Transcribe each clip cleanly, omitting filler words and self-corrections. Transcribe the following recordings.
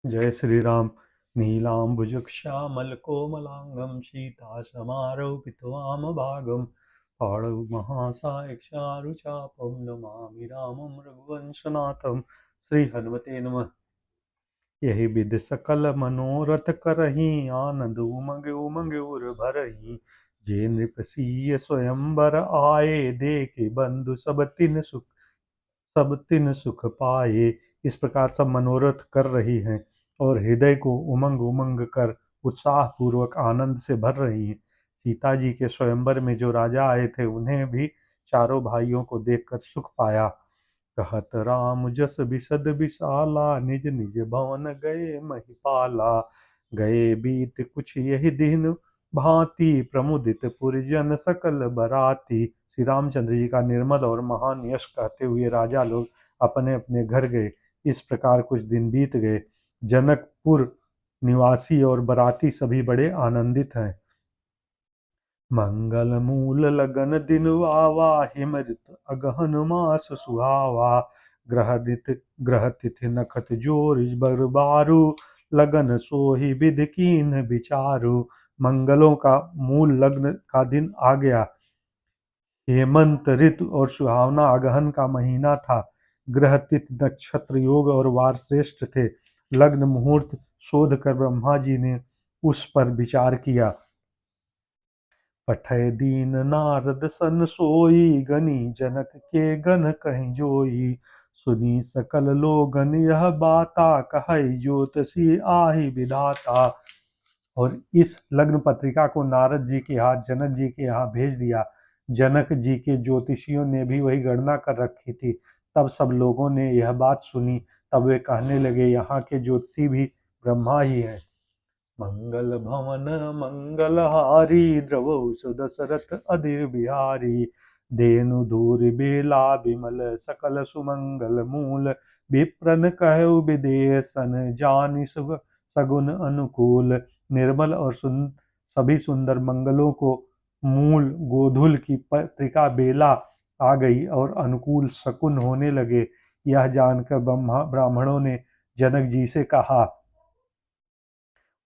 जय श्री राम। नीलाम्बुजश्यामलकोमलाङ्गं सीतासमारोपितवामभागं पाणौ महासायक्षारुचापं नमामि रामं रघुवंशनाथं। श्री हनुमते नमः। यही विधि सकल मनोरथ करही आनंद उमंग उमंग उर भरही। जे नृप सिय स्वयंवर आए देखे बंधु सब तिन सुख पाए। इस प्रकार सब मनोरथ कर रही हैं और हृदय को उमंग उमंग कर उत्साह पूर्वक आनंद से भर रही हैं। सीता जी के स्वयंवर में जो राजा आए थे उन्हें भी चारों भाइयों को देखकर सुख पाया। कहत राम जस बिसद विशाला निज निज भवन गए महिपाला। गए बीत कुछ यही दिन भांति प्रमुदित पुरजन सकल बराती। श्री रामचंद्र जी का निर्मल और महान यश कहते हुए राजा लोग अपने अपने घर गए। इस प्रकार कुछ दिन बीत गए। जनकपुर निवासी और बराती सभी बड़े आनंदित हैं। मंगल मूल लगन दिन आवा हिमृत अगहन मास सुहावा। ग्रह तिथि नखत जोर बर बारू लगन सोहि विधि कीन विचारु। मंगलों का मूल लग्न का दिन आ गया। हेमंत ऋतु और सुहावना अगहन का महीना था। ग्रह तिथि नक्षत्र योग और वार श्रेष्ठ थे। लग्न मुहूर्त शोध कर ब्रह्मा जी ने उस पर विचार किया। पठय दीन नारद सन सोई गनी जनक के गन कहीं जोई। सुनी सकल लोगन यह बाता कहै ज्योतिषी आहि विधाता। और इस लग्न पत्रिका को नारद जी के हाथ जनक जी के यहाँ भेज दिया। जनक जी के ज्योतिषियों ने भी वही गणना कर रखी थी। तब सब लोगों ने यह बात सुनी। तब वे कहने लगे यहाँ के ज्योतिषी भी ब्रह्मा ही हैं। मंगल भवन मंगलहारी द्रवहु सुदशरथ अधीर बिहारी। धेनु धूर बेला बिमल सकल सुमंगल मूल। विप्रन कहु विदेशन जानि सगुन अनुकूल। निर्मल और सभी सुंदर मंगलों को मूल गोधुल की पत्रिका बेला आ गई और अनुकूल शकुन होने लगे। यह जानकर ब्राह्मणों ने जनक जी से कहा।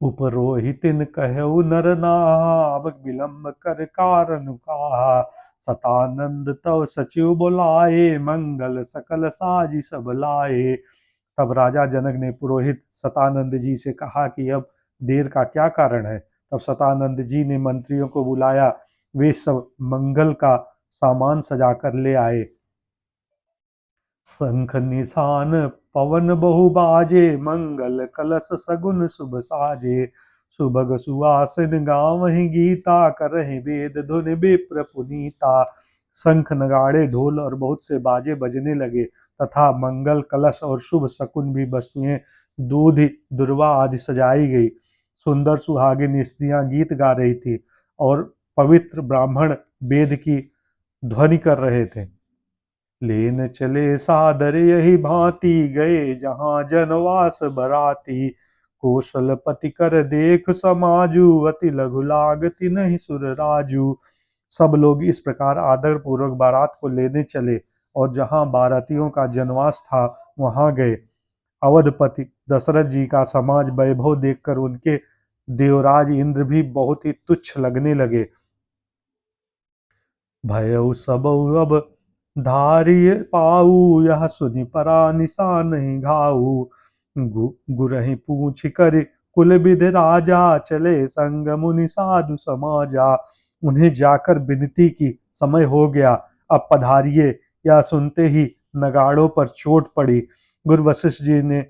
उपरोहितिन कहु नर नाव विलंब कर कारण कहा। सतानंद तव सचिव बुलाए मंगल सकल साजी सब लाए। तब राजा जनक ने पुरोहित सतानंद जी से कहा कि अब देर का क्या कारण है। तब सतानंद जी ने मंत्रियों को बुलाया। वे सब मंगल का सामान सजा कर ले आए। शंख निशान पवन बहु बाजे मंगल कलश सगुन शुभ साजे। सुभग सुवासिन गावहि गीता करहि वेद धुन विप्र पुनीता। शंख नगाड़े ढोल और बहुत से बाजे बजने लगे तथा मंगल कलश और शुभ शकुन भी वस्तुएं दूध दुर्वा आदि सजाई गई। सुंदर सुहागिन स्त्रियां गीत गा रही थी और पवित्र ब्राह्मण वेद की ध्वनि कर रहे थे। लेन चले सादर यही भांति गए जहाँ जनवास बराती। कौशलपति कर देख समाजू अति लघु लागति नहीं सुर राजू। सब लोग इस प्रकार आदर पूर्वक बारात को लेने चले और जहाँ बारातियों का जनवास था वहां गए। अवधपति दशरथ जी का समाज वैभव देखकर उनके देवराज इंद्र भी बहुत ही तुच्छ लगने लगे। भयउ सबउ अब धारिय पाऊ यह सुनि परा निशा नहीं घाऊ। गुरहि पूछ कर कुल विधि राजा चले संग मुनि साधु समाजा। उन्हें जाकर विनती की समय हो गया, अब पधारिए। यह सुनते ही नगाड़ों पर चोट पड़ी। गुरु वशिष्ठ जी ने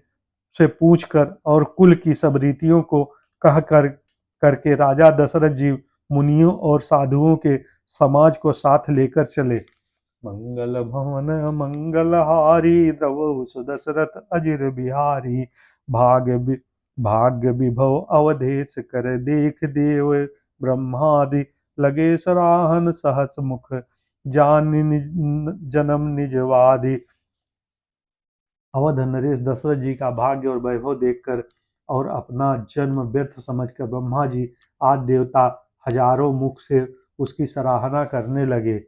से पूछकर और कुल की सब रीतियों को कह कर करके राजा दशरथ जी मुनियों और साधुओं के समाज को साथ लेकर चले। मंगल भवन मंगलहारी द्रवहु सुदशरथ अजिर बिहारी। भाग्य विभव अवधेश कर देख देव ब्रह्मादि। लगे सराहन सहस मुख जानि जन्म निजवादि। अवध नरेश दशरथ जी का भाग्य और वैभव देखकर और अपना जन्म व्यर्थ समझकर ब्रह्मा जी आदि देवता हजारों मुख से उसकी सराहना करने लगे।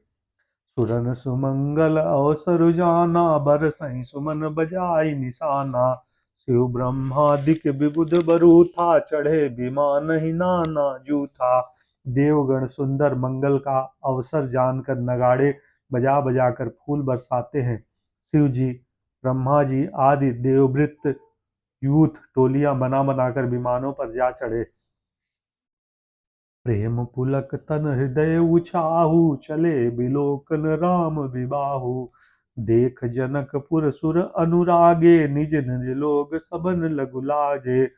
सुरन सुमंगल अवसर जाना बरसहि सुमन बजाई निशाना। शिव ब्रह्मादिक विबुध बरु था, चढ़े विमान ही नाना जूथा। देवगण सुंदर मंगल का अवसर जानकर नगाड़े बजा बजा कर फूल बरसाते हैं। शिव जी, ब्रह्मा जी आदि देववृत्त यूथ टोलियां बना बनाकर विमानों पर जा चढ़े। प्रेम पुलक तन हृदय उछाहु, चले बिलोकन राम विबाहु। देख जनकपुर सुर अनुरागे, निज निज लोग सबन लघु लाजे।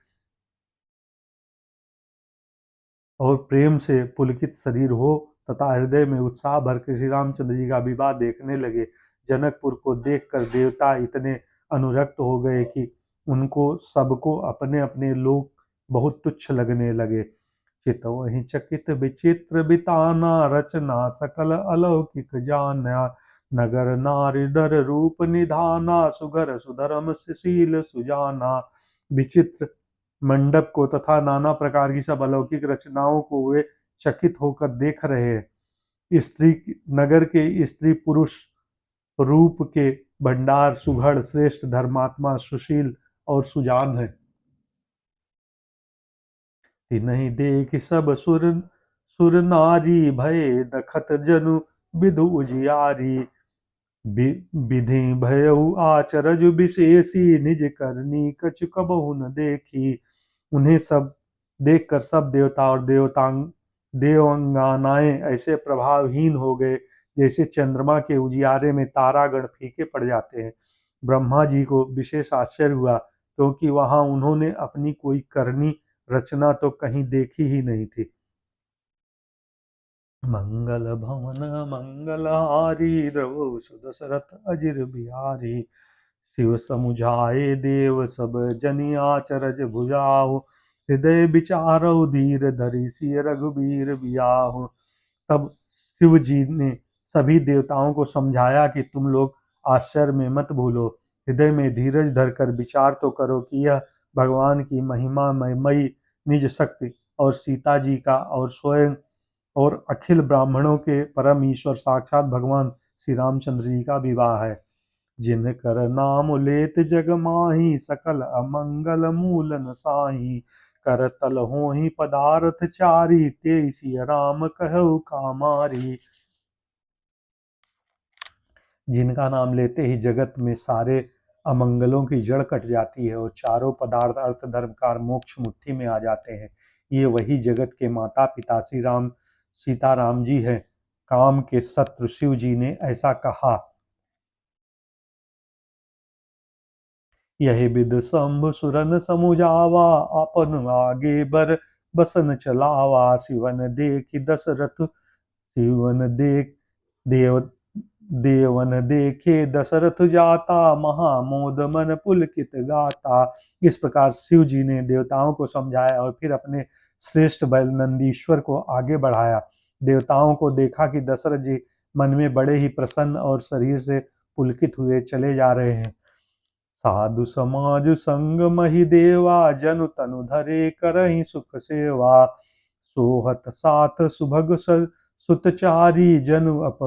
और प्रेम से पुलकित शरीर हो तथा हृदय में उत्साह भर के श्री रामचंद्र जी का विवाह देखने लगे। जनकपुर को देखकर देवता इतने अनुरक्त हो गए कि उनको सबको अपने अपने लोग बहुत तुच्छ लगने लगे। चितवहि चकित विचित्र बिताना, रचना सकल अलौकिक जाना। नगर नारी डर रूप निधाना, सुगर सुधर्म सुशील सुजाना। विचित्र मंडप को तथा नाना प्रकार की सब अलौकिक रचनाओं को वे चकित होकर देख रहे हैं। स्त्री नगर के स्त्री पुरुष रूप के भंडार सुघड़ श्रेष्ठ धर्मात्मा सुशील और सुजान है। तिन्हि देख सब सुर सुर नारी, भये दखत जनु विदु उजियारी। विधि भयउ आचरज विशेषी, निज करनी कछु कबहु न देखी। उन्हें सब देखकर सब देवता और देवांगनाएं ऐसे प्रभावहीन हो गए जैसे चंद्रमा के उजियारे में तारागण फीके पड़ जाते हैं। ब्रह्मा जी को विशेष आश्चर्य हुआ, क्योंकि वहां उन्होंने अपनी कोई करनी रचना तो कहीं देखी ही नहीं थी। मंगल भवन मंगलहारी, द्रवहु सुदशरथ अजिर बिहारी। शिव समुझाए देव सब जनि, आचरज भुजाहु। हृदय विचारउ धीर धरि, सिय रघुबीर बियाहु। तब शिव जी ने सभी देवताओं को समझाया कि तुम लोग आश्चर्य में मत भूलो, हृदय में धीरज धरकर विचार तो करो कि यह भगवान की महिमा मई निज शक्ति और सीता जी का और स्वयं और अखिल ब्राह्मणों के परम ईश्वर साक्षात भगवान श्री रामचंद्र जी का विवाह है। जिनकर नाम लेत जग माही, सकल अमंगल मूलन साही। कर तल होहि पदार्थ चारी, ते सिय राम कहु कामारी। जिनका नाम लेते ही जगत में सारे अमंगलों की जड़ कट जाती है और चारों पदार्थ अर्थ धर्म कार मोक्ष मुट्ठी में आ जाते हैं। ये वही जगत के माता पिता श्री राम सीता राम जी हैं। काम के शत्रु शिव जी ने ऐसा कहा। यही विद शंभु सुरन समुझावा, अपन आगे बर बसन चलावा। शिवन देख देव देवन देखे दशरथ जाता, महामोद मन पुलकित गाता। इस प्रकार शिव जी ने देवताओं को समझाया और फिर अपने श्रेष्ठ बैल नंदीश्वर को आगे बढ़ाया। देवताओं को देखा कि दशरथ जी मन में बड़े ही प्रसन्न और शरीर से पुलकित हुए चले जा रहे हैं। साधु समाज संग मही देवा, जनु तनु धरे करहि सुख सेवा। सोहत साथ सुभग सुतचारी, जनु अप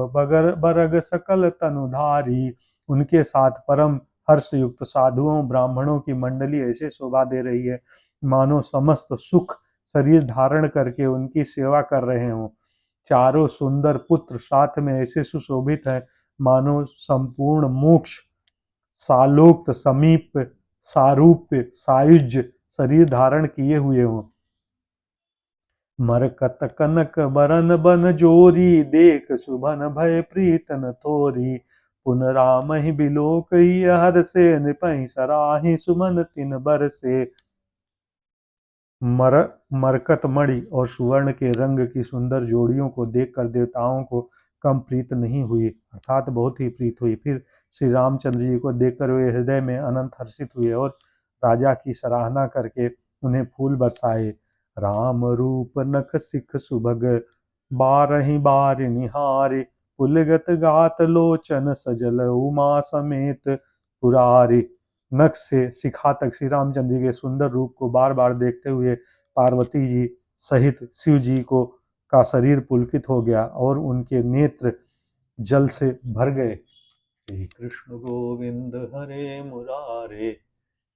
बरग सकल तनुधारी। उनके साथ परम हर्ष युक्त साधुओं ब्राह्मणों की मंडली ऐसे शोभा दे रही है मानो समस्त सुख शरीर धारण करके उनकी सेवा कर रहे हों। चारों सुंदर पुत्र साथ में ऐसे सुशोभित हैं मानो संपूर्ण मोक्ष सालोक्त समीप सारूप्य सायुज्य शरीर धारण किए हुए हों। मरकत कनक बरन बन जोरी, देख सुभन भय प्रीतन तोरी। पुन राम ही बिलोक हर से, नृपहि सराहि सुमन तिन बर से। मरकत मणि और सुवर्ण के रंग की सुंदर जोड़ियों को देखकर देवताओं को कम प्रीत नहीं हुई, अर्थात बहुत ही प्रीत हुई। फिर श्री रामचंद्र जी को देखकर वे हृदय में अनंत हर्षित हुए और राजा की सराहना करके उन्हें फूल बरसाए। राम रूप नख सिख सुभग, बारहि बार निहारे। पुलगत गात लोचन, सजल उमा समेत पुरारी। नख से शिखा तक श्री रामचंद्र जी के सुंदर रूप को बार बार देखते हुए पार्वती जी सहित शिव जी को का शरीर पुलकित हो गया और उनके नेत्र जल से भर गए। श्री कृष्ण गोविंद हरे मुरारे,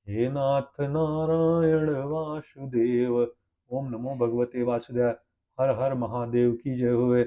हे नाथ नारायण वासुदेव। ओम नमो भगवते वासुदेव। हर हर महादेव की जय होवे।